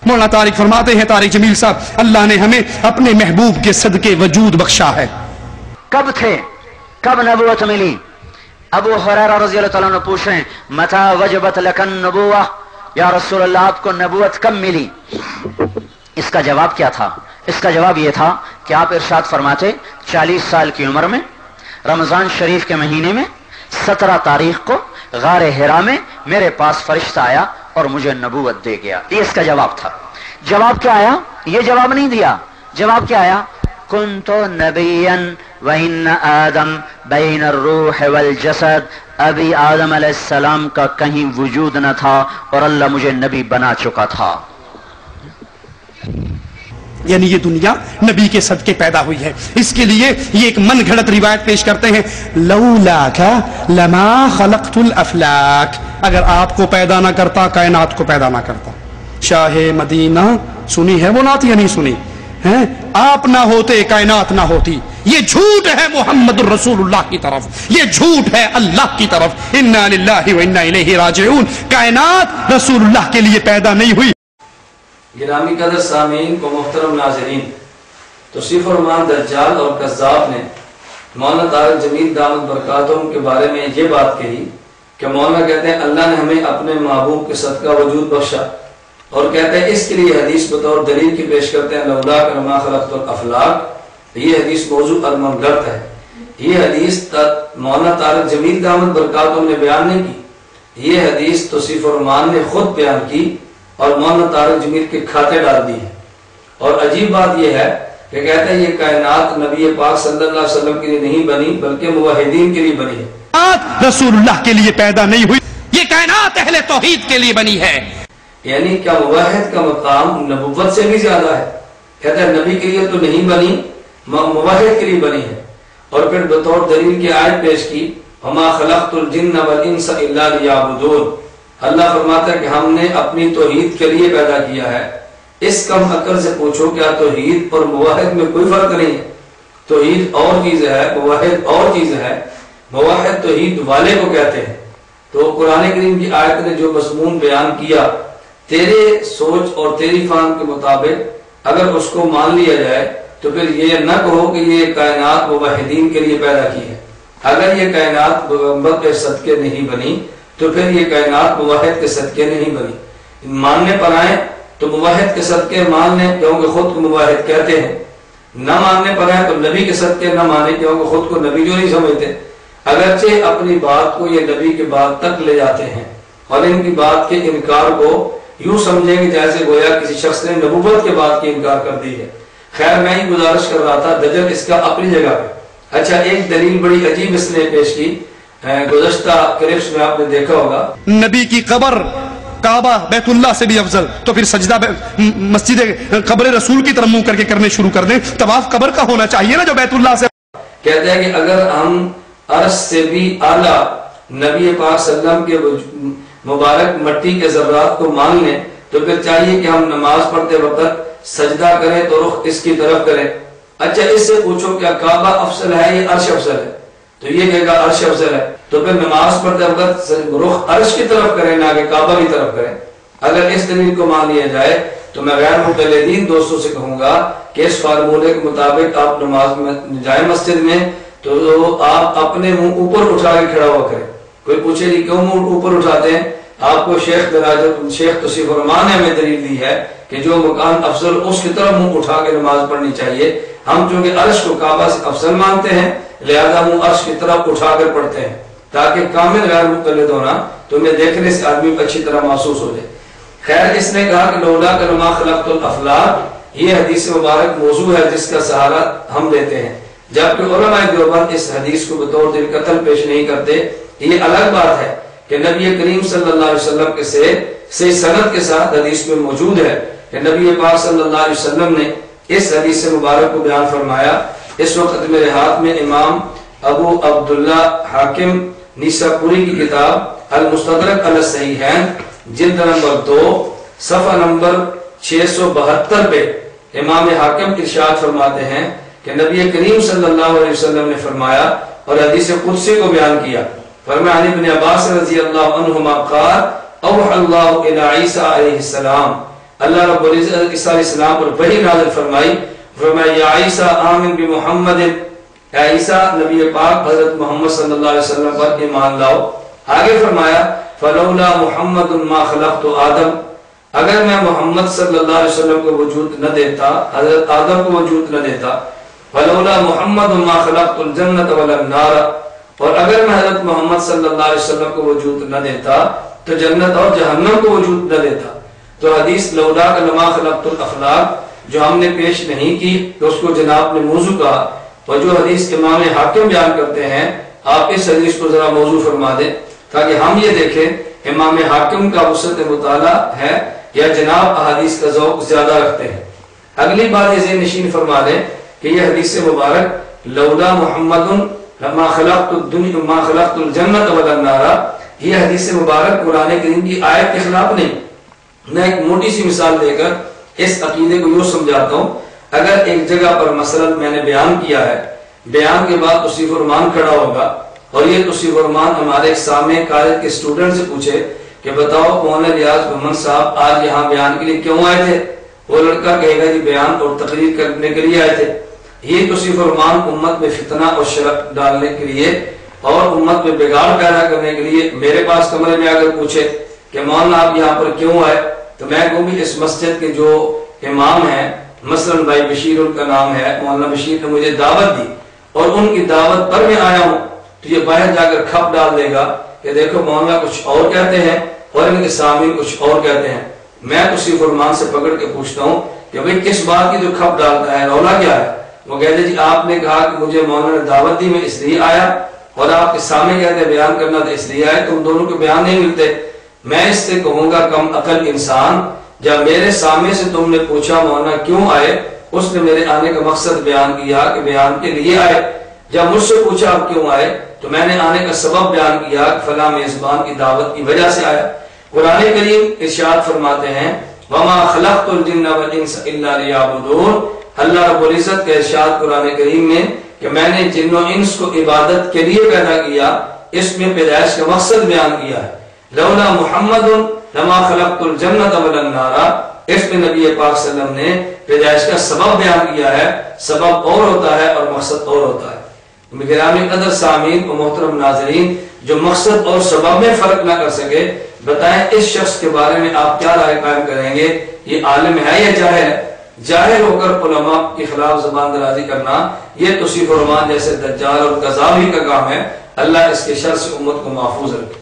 مولانا طارق فرماتے ہیں، طارق جمیل صاحب، اللہ نے ہمیں اپنے محبوب کے صدقے وجود بخشا ہے۔ کب تھے، کب نبوت ملی؟ ابو ہریرہ رضی اللہ تعالیٰ عنہ پوچھ رہے ہیں متی وجبت لک النبوہ، یا رسول اللہ آپ کو نبوت کب ملی؟ اس کا جواب کیا تھا؟ اس کا جواب یہ تھا کہ آپ ارشاد فرماتے 40 سال کی عمر میں رمضان شریف کے مہینے میں 17 تاریخ کو غار حرا میں میرے پاس فرشتہ آیا اور مجھے نبوت دے گیا۔ یہ اس کا جواب تھا۔ جواب کیا آیا؟ یہ جواب نہیں دیا، جواب کیا آیا؟ کنت نبیا وان آدم بین الروح والجسد، ابھی آدم علیہ السلام کا کہیں وجود نہ تھا اور اللہ مجھے نبی بنا چکا تھا۔ یعنی یہ دنیا نبی کے صدقے پیدا ہوئی ہے۔ اس کے لیے یہ ایک من گھڑت روایت پیش کرتے ہیں، لولاک لما خلقت الافلاک، اگر آپ کو پیدا نہ کرتا کائنات کو پیدا نہ کرتا۔ شاہ مدینہ سنی ہے وہ نعت یا نہیں سنی ہے؟ آپ نہ ہوتے کائنات نہ ہوتی۔ یہ جھوٹ ہے محمد الرسول اللہ کی طرف، یہ جھوٹ ہے اللہ کی طرف۔ انا للہ و انا الیہ راجعون۔ کائنات رسول اللہ کے لیے پیدا نہیں ہوئی۔ گرامی قدر سامعین کو محترم ناظرین، توصیف الرحمان دجال اور کذاب نے مولانا طارق جمیل دامت برکاتہم کے بارے میں یہ بات کہی کہ مولانا کہتے ہیں اللہ نے ہمیں اپنے محبوب کے صدقہ وجود بخشا، اور کہتے ہیں اس کے لیے حدیث بطور دلیل کی پیش کرتے ہیں لولاک لما خلقت الافلاک۔ یہ حدیث موضوع اور منگرت ہے۔ یہ حدیث مولانا طارق جمیل دامت برکاتہم نے بیان نہیں کی، یہ حدیث توصیف الرحمان نے خود بیان کی اور مولانا طارق جمیل کے کھاتے ڈال دی ہے۔ اور عجیب بات یہ ہے کہ کہتے ہیں یہ کائنات نبی پاک صلی اللہ علیہ وسلم کے لیے نہیں بنی بلکہ موحدین کے لیے بنی ہے۔ کائنات رسول اللہ کے لیے پیدا نہیں ہوئی، یہ کائنات اہل توحید کے لیے بنی ہے۔ یعنی کیا موحد کا مقام نبوت سے بھی زیادہ ہے؟ کہتے ہیں نبی کے لیے تو نہیں بنی، موحد کے لیے بنی ہے۔ اور پھر بطور دلیل کی آیت پیش کی وما خلقت الجن والانس الا لیعبدون۔ اللہ فرماتا ہے کہ ہم نے اپنی توحید کے لیے پیدا کیا ہے۔ اس کم عقل سے پوچھو کیا توحید اور موحد میں کوئی فرق نہیں ہے؟ توحید اور چیز ہے، موحد اور چیز ہے۔ موحد توحید والے کو کہتے ہیں۔ تو قرآن کریم کی آیت نے جو مضمون بیان کیا، تیرے سوچ اور تیری فہم کے مطابق اگر اس کو مان لیا جائے تو پھر یہ نہ کہو کہ یہ کائنات موحدین کے لیے پیدا کی ہے۔ اگر یہ کائنات پیغمبر کے صدقے نہیں بنی تو پھر یہ کائنات موحد کے صدقے نہیں بنی۔ ماننے پر آئیں تو موحد کے صدقے مان لیں کیونکہ خود کو موحد کہتے ہیں، نہ ماننے پر آئیں تو نبی کے صدقے نہ مانیں کیونکہ خود کو نبی جو نہیں سمجھتے۔ اگرچہ اپنی بات کو یہ نبی کے بات تک لے جاتے ہیں اور ان کی بات کے انکار کو یوں سمجھیں کہ جیسے گویا کسی شخص نے نبوت کے بات کی انکار کر دی ہے۔ خیر میں ہی گزارش کر رہا تھا، دجل اس کا اپنی جگہ پہ۔ اچھا ایک دلیل بڑی عجیب اس نے پیش کی، گزشتہ کلپس میں آپ نے دیکھا ہوگا، نبی کی قبر کعبہ بیت اللہ سے بھی افضل، تو پھر سجدہ مسجد قبر رسول کی طرف منہ کر کے کرنے شروع کر دیں۔ طواف قبر کا ہونا چاہیے نا جو بیت اللہ سے۔ کہتے ہیں کہ اگر ہم عرش سے بھی اعلیٰ نبی پاک صلی اللہ علیہ وسلم کے مبارک مٹی کے ذرات کو مان لیں تو پھر چاہیے کہ ہم نماز پڑھتے وقت سجدہ کریں تو رخ اس کی طرف کریں۔ اچھا اس سے پوچھو کیا کعبہ افضل ہے یا عرش افضل ہے؟ تو یہ کہے گا عرش افضل ہے، تو پھر نماز پڑھتے وقت رخ عرش کی طرف کریں نہ کہ کعبہ کی طرف کریں۔ اگر اس دلیل کو مان لیا جائے تو میں غیر مقلدین دوستوں سے کہوں گا کہ اس فارمولے کے مطابق آپ نماز میں جائیں مسجد میں تو آپ اپنے منہ اوپر اٹھا کے کھڑا ہوا کریں۔ کوئی پوچھے جی کیوں منہ اوپر اٹھاتے ہیں؟ آپ کو شیخ توصیف الرحمان نے ہمیں دلیل دی ہے کہ جو مکان افضل اس کی طرف منہ اٹھا کے نماز پڑھنی چاہیے۔ ہم چونکہ عرش کو کعبہ سے افضل مانتے ہیں لہذا منہ عرش کی طرف اٹھا کر پڑھتے ہیں تاکہ کامل غیر مقلد ہونا تمہیں دیکھنے سے آدمی کو اچھی طرح محسوس ہو جائے۔ خیر اس نے کہا کہ لولا لما خلقت الافلاک، یہ حدیث مبارک موضوع ہے جس کا سہارا ہم لیتے ہیں، جبکہ علماء دیوبند اس حدیث کو بطور دل قتل پیش نہیں کرتے۔ یہ الگ بات ہے کہ نبی کریم صلی اللہ علیہ وسلم کے سے سند کے ساتھ حدیث میں موجود ہے کہ نبی پاک صلی اللہ علیہ وسلم نے اس حدیث مبارک کو بیان فرمایا۔ اس وقت میرے ہاتھ میں امام ابو عبداللہ حاکم نیساپوری کی کتاب المستدرک علی الصحیحین جلد نمبر 2 صفحہ نمبر 672 پہ امام حاکم ارشاد فرماتے ہیں کہ نبی کریم صلی اللہ علیہ وسلم نے فرمایا اور حدیث قدسی کو بیان کیا۔ فرمایا عن ابن عباس رضی اللہ عنہما قال اوحى اللہ الى عیسیٰ علیہ السلام، اللہ رب العزت عیسیٰ علیہ السلام پر وحی نازل فرمائی، فرمایا یا عیسیٰ آمن بمحمد، اے عیسیٰ نبی پاک حضرت محمد صلی اللہ علیہ وسلم پر ایمان لاؤ۔ آگے فرمایا فلولا محمد ما خلقت آدم، اگر میں محمد صلی اللہ علیہ وسلم کو وجود نہ دیتا، حضرت آدم کو وجود نہ دیتا، فلولا محمد ما خلقت الجنت ولا النار، اور اگر میں حضرت محمد صلی اللہ علیہ وسلم کو وجود نہ دیتا تو جنت اور جہنم کو وجود نہ دیتا۔ تو حدیث لولا لما خلقت الافلاک جو ہم نے پیش نہیں کی تو اس کو جناب نے موضوع کہا، اور جو حدیث امام حاکم بیان کرتے ہیں آپ اس حدیث کو ذرا موضوع فرما دیں تاکہ ہم یہ دیکھیں امام حاکم کا وسعت مطالعہ ہے یا جناب احادیث کا ذوق زیادہ رکھتے ہیں۔ اگلی بات یہ ذہن نشین فرما دیں کہ یہ حدیث مبارک لولا محمد ما خلقت الدنیا ما خلقت الجنت ولا النار، یہ حدیث مبارک قرآن کریم کی آیت کے خلاف نہیں۔ میں ایک موٹی سی مثال دے کر اس عقیدے کو یوں سمجھاتا ہوں، اگر ایک جگہ پر مثلا میں نے بیان کیا ہے، بیان کے بعد توصیف الرحمان کھڑا ہوگا اور یہ توصیف الرحمان ہمارے سامنے کالج کے سٹوڈنٹ سے پوچھے کہ بتاؤ مولانا ریاض محمد صاحب آج یہاں بیان کے لیے کیوں آئے تھے، وہ لڑکا کہے گا جی بیان اور تقریر کرنے کے لیے آئے تھے۔ یہ توصیف الرحمان امت میں فتنہ اور شرک ڈالنے کے لیے اور امت میں بگاڑ پیدا کرنے کے لیے میرے پاس کمرے میں اگر پوچھے کہ مولانا آپ یہاں پر کیوں آئے، تو میں کہوں بھی اس مسجد کے جو امام ہیں مثلا بھائی بشیر ان کا نام ہے، مولانا بشیر نے مجھے دعوت دی اور ان کی دعوت پر میں آیا ہوں، تو یہ باہر جا کر کھپ ڈال دے گا کہ دیکھو مولانا کچھ اور کہتے ہیں اور ان کے سامعین کچھ اور کہتے ہیں۔ میں توصیف الرحمان سے پکڑ کے پوچھتا ہوں کہ بھئی کس بات کی جو کھپ ڈالتا ہے، رولا کیا ہے؟ وہ کہتے جی آپ نے کہا کہ مجھے مولانا نے دعوت دی میں اس لیے آیا، اور آپ کے سامنے کہتے بیان کرنا تھا اس لیے آئے، تم دونوں کے بیان نہیں ملتے۔ میں اس سے کہوں گا کم عقل انسان، جب میرے سامنے سے تم نے پوچھا مولانا کیوں آئے، اس نے میرے آنے کا مقصد بیان کیا کہ بیان کے لیے آئے۔ جب مجھ سے پوچھا آپ کیوں آئے تو میں نے آنے کا سبب بیان کیا کہ فلاں میزبان کی دعوت کی وجہ سے آیا۔ قرآن کریم ارشاد فرماتے ہیں وما خلقت الجن والانس الا ليعبدون، اللہ رب العزت کا ارشاد قرآن کریم میں کہ میں نے جن و انس کو عبادت کے لیے پیدا کیا، اس میں پیدائش کا مقصد بیان کیا ہے۔ لولا محمد لما خلقت الجنت ولا النار، اس میں نبی پاک صلی اللہ علیہ وسلم نے پیدائش کا سبب بیان کیا ہے، سبب اور ہوتا ہے اور مقصد اور ہوتا ہے۔ گرامی قدر سامعین و محترم ناظرین، جو مقصد اور سبب میں فرق نہ کر سکے، بتائیں اس شخص کے بارے میں آپ کیا رائے قائم کریں گے؟ یہ عالم ہے یا جاہل ہے؟ جاہل ہو کر علماء کے خلاف زبان درازی کرنا یہ توصیف الرحمان جیسے دجال اور کذاب ہی کا کام ہے۔ اللہ اس کے شر سے امت کو محفوظ رکھے۔